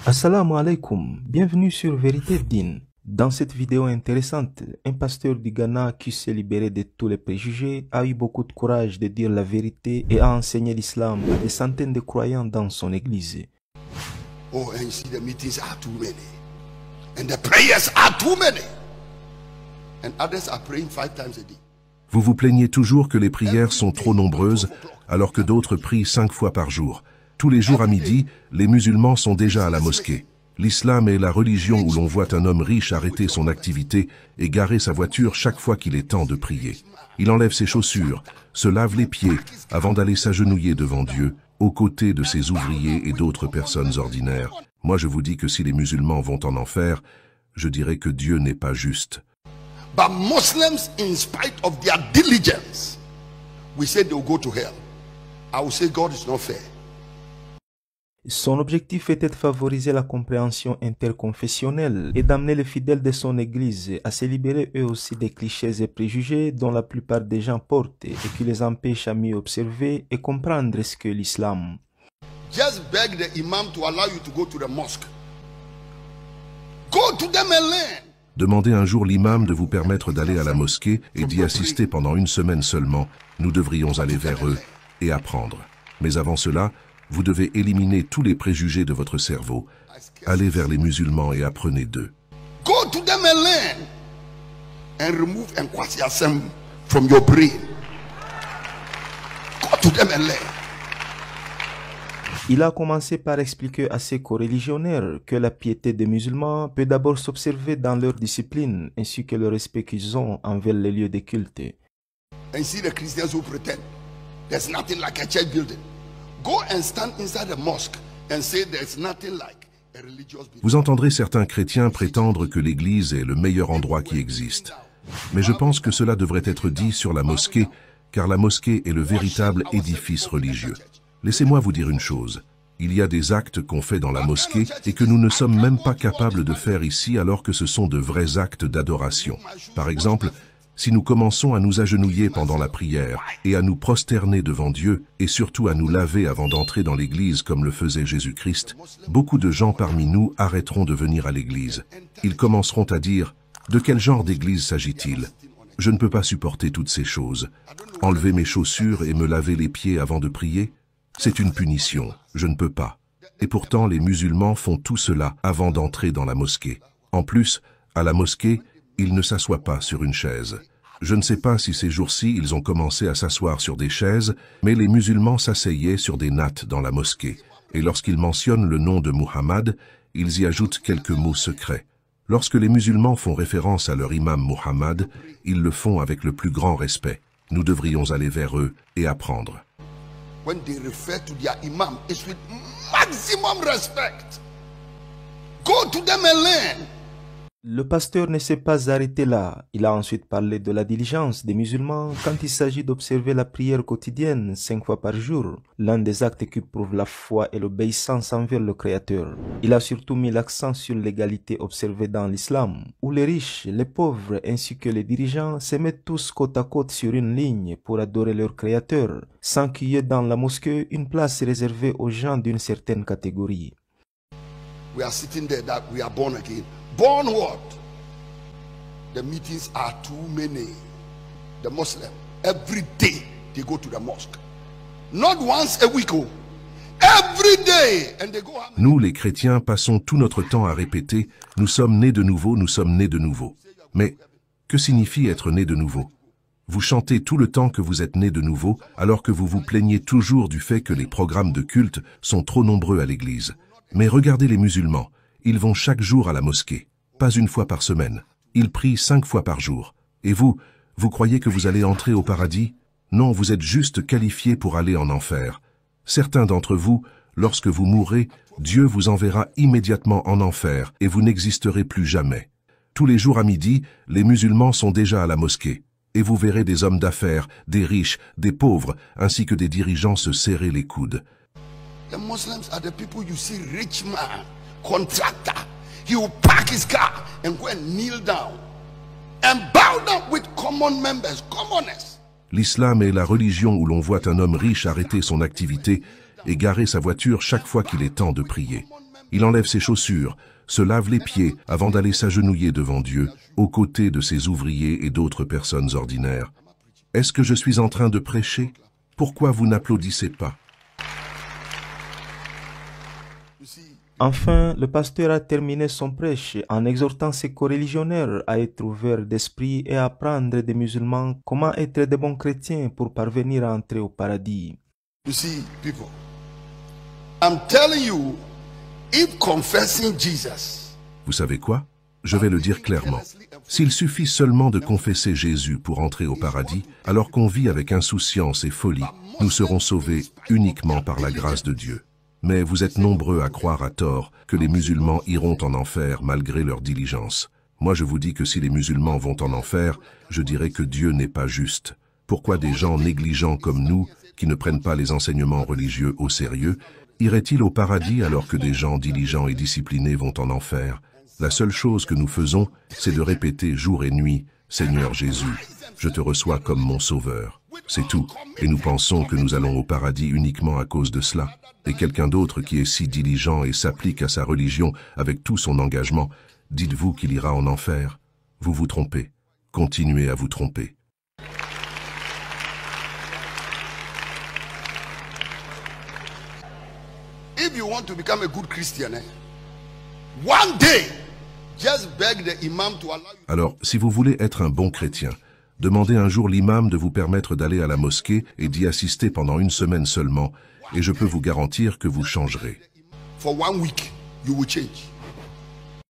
Assalamu alaikum, bienvenue sur Vérité Din. Dans cette vidéo intéressante, un pasteur du Ghana qui s'est libéré de tous les préjugés a eu beaucoup de courage de dire la vérité et a enseigné l'islam à des centaines de croyants dans son église. Oh, and you see the meetings are too many. And the prayers are too many. And others are praying 5 times a day. Vous vous plaignez toujours que les prières sont trop nombreuses, alors que d'autres prient 5 fois par jour. Tous les jours à midi, les musulmans sont déjà à la mosquée. L'islam est la religion où l'on voit un homme riche arrêter son activité et garer sa voiture chaque fois qu'il est temps de prier. Il enlève ses chaussures, se lave les pieds avant d'aller s'agenouiller devant Dieu, aux côtés de ses ouvriers et d'autres personnes ordinaires. Moi je vous dis que si les musulmans vont en enfer, je dirais que Dieu n'est pas juste. But Muslims, in spite of their diligence, we say they'll go to hell. I will say God is not fair. Son objectif était de favoriser la compréhension interconfessionnelle et d'amener les fidèles de son église à se libérer eux aussi des clichés et préjugés dont la plupart des gens portent et qui les empêchent à mieux observer et comprendre ce qu'est l'islam. Just beg the imam to allow you to go to the mosque. Go to them and learn. Demandez un jour l'imam de vous permettre d'aller à la mosquée et d'y assister pendant une semaine seulement. Nous devrions aller vers eux et apprendre. Mais avant cela, vous devez éliminer tous les préjugés de votre cerveau. Allez vers les musulmans et apprenez d'eux. Go to them and learn. And remove Nkwasiasem from your brain. Go to them and learn. Il a commencé par expliquer à ses coreligionnaires que la piété des musulmans peut d'abord s'observer dans leur discipline ainsi que le respect qu'ils ont envers les lieux de culte. And see the Christians who pretend there's nothing like a church building. Go and stand inside a mosque and say there's nothing like a religious building. Vous entendrez certains chrétiens prétendre que l'église est le meilleur endroit qui existe. Mais je pense que cela devrait être dit sur la mosquée, car la mosquée est le véritable édifice religieux. Laissez-moi vous dire une chose. Il y a des actes qu'on fait dans la mosquée et que nous ne sommes même pas capables de faire ici alors que ce sont de vrais actes d'adoration. Par exemple, si nous commençons à nous agenouiller pendant la prière et à nous prosterner devant Dieu et surtout à nous laver avant d'entrer dans l'église comme le faisait Jésus-Christ, beaucoup de gens parmi nous arrêteront de venir à l'église. Ils commenceront à dire « De quel genre d'église s'agit-il ? Je ne peux pas supporter toutes ces choses. Enlever mes chaussures et me laver les pieds avant de prier ? C'est une punition, je ne peux pas. » Et pourtant, les musulmans font tout cela avant d'entrer dans la mosquée. En plus, à la mosquée, ils ne s'assoient pas sur une chaise. Je ne sais pas si ces jours-ci ils ont commencé à s'asseoir sur des chaises, mais les musulmans s'asseyaient sur des nattes dans la mosquée. Et lorsqu'ils mentionnent le nom de Muhammad, ils y ajoutent quelques mots secrets. Lorsque les musulmans font référence à leur imam Muhammad, ils le font avec le plus grand respect. Nous devrions aller vers eux et apprendre. When they refer to their imam, it's with maximum respect. Go to them and learn. Le pasteur ne s'est pas arrêté là. Il a ensuite parlé de la diligence des musulmans quand il s'agit d'observer la prière quotidienne 5 fois par jour, l'un des actes qui prouvent la foi et l'obéissance envers le Créateur. Il a surtout mis l'accent sur l'égalité observée dans l'islam, où les riches, les pauvres ainsi que les dirigeants se mettent tous côte à côte sur une ligne pour adorer leur Créateur, sans qu'il y ait dans la mosquée une place réservée aux gens d'une certaine catégorie. We are sitting there that we are born again. Born what? The meetings are too many. The Muslim, every day they go to the mosque. Not once a week, oh. Every day. And they go. Nous, les chrétiens, passons tout notre temps à répéter « Nous sommes nés de nouveau, nous sommes nés de nouveau ». Mais que signifie être né de nouveau? Vous chantez tout le temps que vous êtes né de nouveau, alors que vous vous plaignez toujours du fait que les programmes de culte sont trop nombreux à l'église. Mais regardez les musulmans. Ils vont chaque jour à la mosquée, pas une fois par semaine. Ils prient 5 fois par jour. Et vous croyez que vous allez entrer au paradis? Non, vous êtes juste qualifiés pour aller en enfer. Certains d'entre vous, lorsque vous mourrez, Dieu vous enverra immédiatement en enfer et vous n'existerez plus jamais. Tous les jours à midi, les musulmans sont déjà à la mosquée. Et vous verrez des hommes d'affaires, des riches, des pauvres, ainsi que des dirigeants se serrer les coudes. The Muslims are the people you see, rich man, contractor. He will park his car and go and kneel down and bow down with common members, commoners. L'islam est la religion où l'on voit un homme riche arrêter son activité et garer sa voiture chaque fois qu'il est temps de prier. Il enlève ses chaussures, se lave les pieds avant d'aller s'agenouiller devant Dieu, aux côtés de ses ouvriers et d'autres personnes ordinaires. Est-ce que je suis en train de prêcher? Pourquoi vous n'applaudissez pas? Enfin, le pasteur a terminé son prêche en exhortant ses coreligionnaires à être ouverts d'esprit et à apprendre des musulmans comment être de bons chrétiens pour parvenir à entrer au paradis. You see, people, I'm telling you, if confessing Jesus, Vous savez quoi? Je vais le dire clairement. S'il suffit seulement de confesser Jésus pour entrer au paradis, alors qu'on vit avec insouciance et folie, nous serons sauvés uniquement par la grâce de Dieu. Mais vous êtes nombreux à croire à tort que les musulmans iront en enfer malgré leur diligence. Moi je vous dis que si les musulmans vont en enfer, je dirais que Dieu n'est pas juste. Pourquoi des gens négligents comme nous, qui ne prennent pas les enseignements religieux au sérieux, iraient-ils au paradis alors que des gens diligents et disciplinés vont en enfer? La seule chose que nous faisons, c'est de répéter jour et nuit, « Seigneur Jésus, je te reçois comme mon sauveur ». C'est tout, et nous pensons que nous allons au paradis uniquement à cause de cela. Et quelqu'un d'autre qui est si diligent et s'applique à sa religion avec tout son engagement, dites-vous qu'il ira en enfer? Vous vous trompez. Continuez à vous tromper. if you want to become a good Christian, one day, just beg the imam to allow you. Alors, si vous voulez être un bon chrétien, demandez un jour l'imam de vous permettre d'aller à la mosquée et d'y assister pendant une semaine seulement, et je peux vous garantir que vous changerez. For 1 week, you will change.